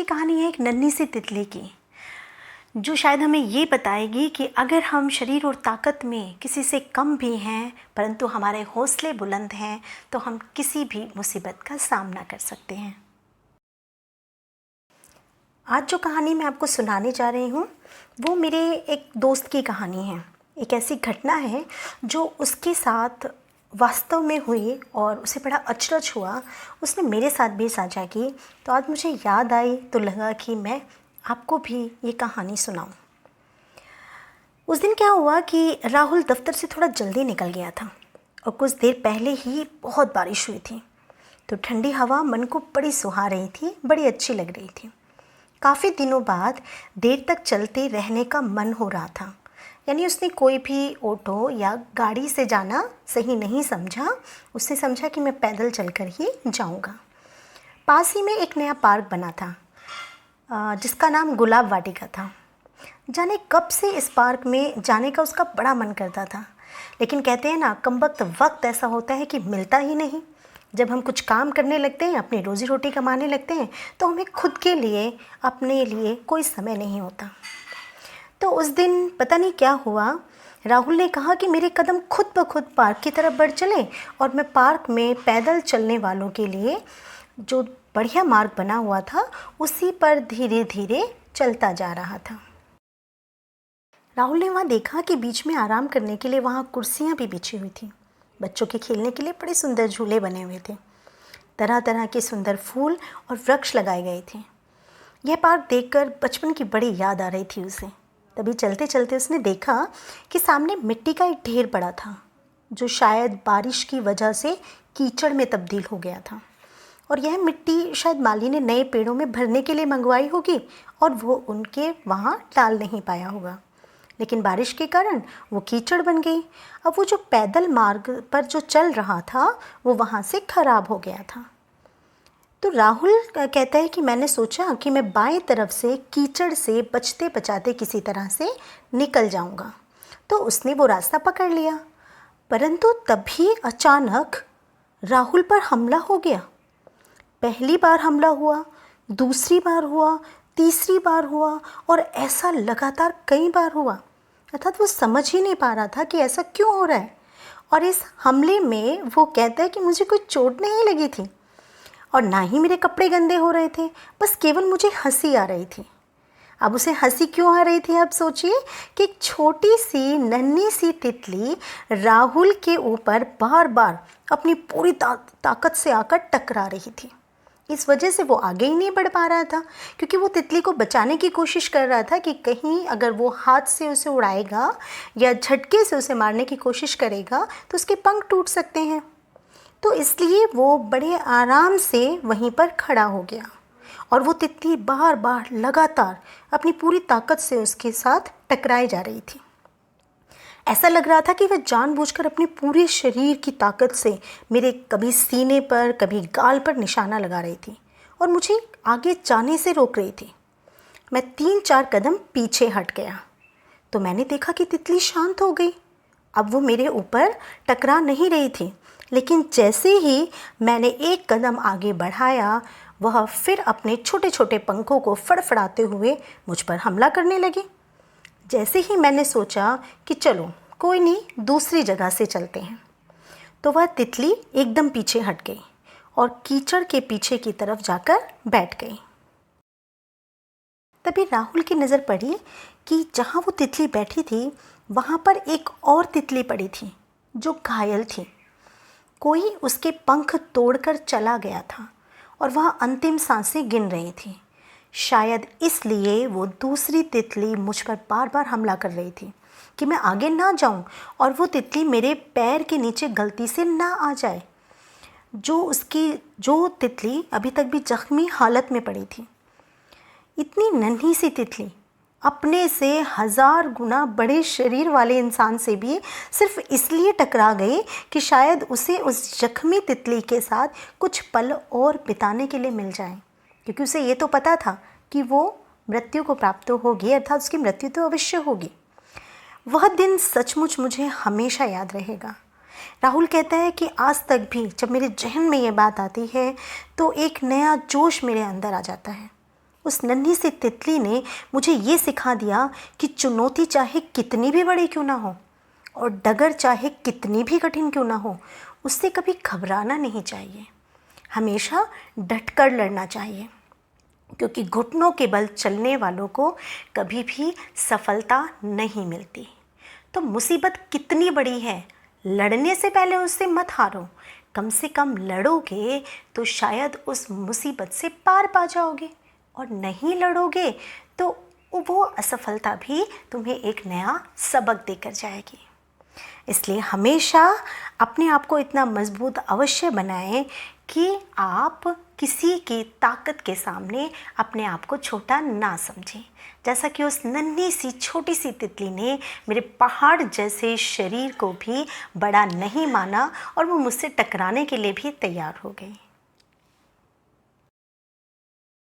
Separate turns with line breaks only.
की कहानी है एक नन्ही सी तितली की, जो शायद हमें ये बताएगी कि अगर हम शरीर और ताकत में किसी से कम भी हैं परंतु हमारे हौसले बुलंद हैं तो हम किसी भी मुसीबत का सामना कर सकते हैं। आज जो कहानी मैं आपको सुनाने जा रही हूँ वो मेरे एक दोस्त की कहानी है। एक ऐसी घटना है जो उसके साथ वास्तव में हुई और उसे बड़ा अचरज हुआ। उसने मेरे साथ भी साझा की, तो आज मुझे याद आई तो लगा कि मैं आपको भी ये कहानी सुनाऊं। उस दिन क्या हुआ कि राहुल दफ्तर से थोड़ा जल्दी निकल गया था और कुछ देर पहले ही बहुत बारिश हुई थी, तो ठंडी हवा मन को बड़ी सुहा रही थी, बड़ी अच्छी लग रही थी। काफ़ी दिनों बाद देर तक चलते रहने का मन हो रहा था, यानी उसने कोई भी ऑटो या गाड़ी से जाना सही नहीं समझा। उसने समझा कि मैं पैदल चलकर ही जाऊंगा। पास ही में एक नया पार्क बना था जिसका नाम गुलाब वाटिका था। जाने कब से इस पार्क में जाने का उसका बड़ा मन करता था, लेकिन कहते हैं ना, कमबख्त वक्त ऐसा होता है कि मिलता ही नहीं। जब हम कुछ काम करने लगते हैं, अपनी रोज़ी रोटी कमाने लगते हैं, तो हमें खुद के लिए, अपने लिए कोई समय नहीं होता। तो उस दिन पता नहीं क्या हुआ, राहुल ने कहा कि मेरे कदम खुद ब खुद पार्क की तरफ बढ़ चले और मैं पार्क में पैदल चलने वालों के लिए जो बढ़िया मार्ग बना हुआ था उसी पर धीरे धीरे चलता जा रहा था। राहुल ने वहाँ देखा कि बीच में आराम करने के लिए वहाँ कुर्सियाँ भी बिछी हुई थी। बच्चों के खेलने के लिए बड़े सुंदर झूले बने हुए थे। तरह तरह के सुंदर फूल और वृक्ष लगाए गए थे। यह पार्क देखकर बचपन की बड़ी याद आ रही थी उसे। तभी चलते चलते उसने देखा कि सामने मिट्टी का एक ढेर पड़ा था, जो शायद बारिश की वजह से कीचड़ में तब्दील हो गया था। और यह मिट्टी शायद माली ने नए पेड़ों में भरने के लिए मंगवाई होगी और वो उनके वहाँ डाल नहीं पाया होगा, लेकिन बारिश के कारण वो कीचड़ बन गई। अब वो जो पैदल मार्ग पर जो चल रहा था वो वहाँ से खराब हो गया था। तो राहुल कहता है कि मैंने सोचा कि मैं बाएं तरफ से कीचड़ से बचते बचाते किसी तरह से निकल जाऊंगा। तो उसने वो रास्ता पकड़ लिया, परंतु तभी अचानक राहुल पर हमला हो गया। पहली बार हमला हुआ, दूसरी बार हुआ, तीसरी बार हुआ और ऐसा लगातार कई बार हुआ। अर्थात वो समझ ही नहीं पा रहा था कि ऐसा क्यों हो रहा है। और इस हमले में वो कहता है कि मुझे कोई चोट नहीं लगी थी और ना ही मेरे कपड़े गंदे हो रहे थे, बस केवल मुझे हंसी आ रही थी। अब उसे हंसी क्यों आ रही थी, आप सोचिए कि एक छोटी सी नन्ही सी तितली राहुल के ऊपर बार बार अपनी पूरी ताकत से आकर टकरा रही थी। इस वजह से वो आगे ही नहीं बढ़ पा रहा था, क्योंकि वो तितली को बचाने की कोशिश कर रहा था कि कहीं अगर वो हाथ से उसे उड़ाएगा या झटके से उसे मारने की कोशिश करेगा तो उसके पंख टूट सकते हैं। तो इसलिए वो बड़े आराम से वहीं पर खड़ा हो गया और वो तितली बार बार लगातार अपनी पूरी ताकत से उसके साथ टकराई जा रही थी। ऐसा लग रहा था कि वह जानबूझकर अपने पूरे शरीर की ताकत से मेरे कभी सीने पर, कभी गाल पर निशाना लगा रही थी और मुझे आगे जाने से रोक रही थी। मैं 3-4 कदम पीछे हट गया तो मैंने देखा कि तितली शांत हो गई। अब वो मेरे ऊपर टकरा नहीं रही थी, लेकिन जैसे ही मैंने एक कदम आगे बढ़ाया, वह फिर अपने छोटे छोटे पंखों को फड़फड़ाते हुए मुझ पर हमला करने लगी। जैसे ही मैंने सोचा कि चलो कोई नहीं, दूसरी जगह से चलते हैं, तो वह तितली एकदम पीछे हट गई और कीचड़ के पीछे की तरफ जाकर बैठ गई। तभी राहुल की नज़र पड़ी कि जहाँ वो तितली बैठी थी वहाँ पर एक और तितली पड़ी थी जो घायल थी। कोई उसके पंख तोड़कर चला गया था और वह अंतिम सांसें गिन रही थी। शायद इसलिए वो दूसरी तितली मुझ पर बार बार हमला कर रही थी कि मैं आगे ना जाऊं और वो तितली मेरे पैर के नीचे गलती से ना आ जाए। जो तितली अभी तक भी जख्मी हालत में पड़ी थी। इतनी नन्ही सी तितली अपने से 1000 गुना बड़े शरीर वाले इंसान से भी सिर्फ इसलिए टकरा गई कि शायद उसे उस जख्मी तितली के साथ कुछ पल और बिताने के लिए मिल जाए, क्योंकि उसे ये तो पता था कि वो मृत्यु को प्राप्त तो होगी, अर्थात उसकी मृत्यु तो अवश्य होगी। वह दिन सचमुच मुझे हमेशा याद रहेगा। राहुल कहता है कि आज तक भी जब मेरे जहन में ये बात आती है तो एक नया जोश मेरे अंदर आ जाता है। उस नन्ही सी तितली ने मुझे ये सिखा दिया कि चुनौती चाहे कितनी भी बड़ी क्यों ना हो और डगर चाहे कितनी भी कठिन क्यों ना हो, उससे कभी घबराना नहीं चाहिए। हमेशा डटकर लड़ना चाहिए, क्योंकि घुटनों के बल चलने वालों को कभी भी सफलता नहीं मिलती। तो मुसीबत कितनी बड़ी है, लड़ने से पहले उससे मत हारो। कम से कम लड़ोगे तो शायद उस मुसीबत से पार पा जाओगे, और नहीं लड़ोगे तो वो असफलता भी तुम्हें एक नया सबक देकर जाएगी। इसलिए हमेशा अपने आप को इतना मजबूत अवश्य बनाएं कि आप किसी की ताकत के सामने अपने आप को छोटा ना समझें। जैसा कि उस नन्ही सी छोटी सी तितली ने मेरे पहाड़ जैसे शरीर को भी बड़ा नहीं माना और वो मुझसे टकराने के लिए भी तैयार हो गई।